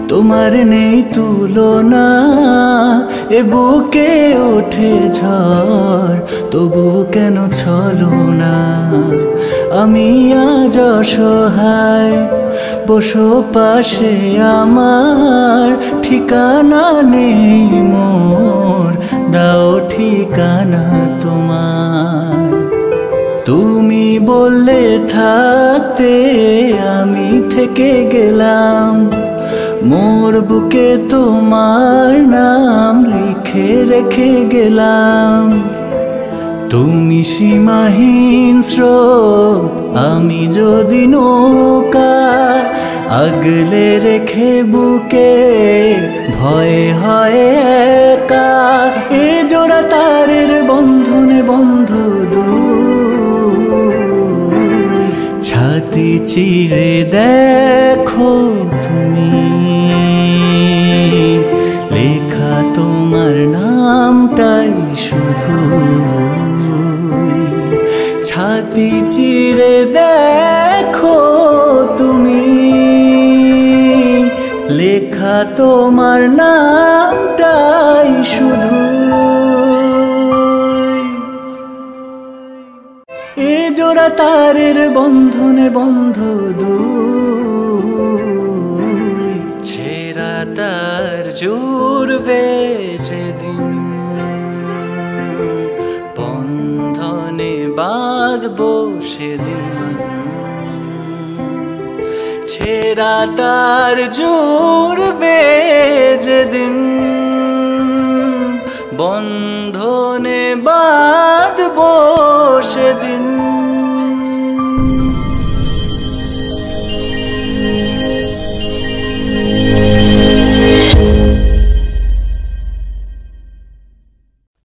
তোমার নেই তুলনা, এ বুকে ওঠে ঝড়, তবু কেন ছলো না। আমি আজ অসহায়, বসো পাশে আমার, ঠিকানা নেই মোর, দাও ঠিকানা তোমার। তুমি বললে থাকতে, আমি থেকে গেলাম, মোর বুকে তোমার নাম লিখে রেখে গেলাম। তুমি সীমাহীন স্রোত, আমি যদি নৌকা, আগলে রেখে বুকে ভয়ে হয় একা। এ জোড়া তারের বন্ধনে বন্ধ দুই, ছাতি চিরে দেখো তুমি, লেখা তোমার নামটাই শুধু। ছাতি চিরে দেখো তুমি, লেখা তোমার নামটাই শুধু। এ জোড়া তারের বন্ধনে বন্ধ দুই, ছেঁড়া তার জুড়বে যেদিন, বন্ধনে বাঁধবো সেদিন। ছেঁড়া তার জুড়বে যেদিন, বন্ধনে বাঁধবো সেদিন।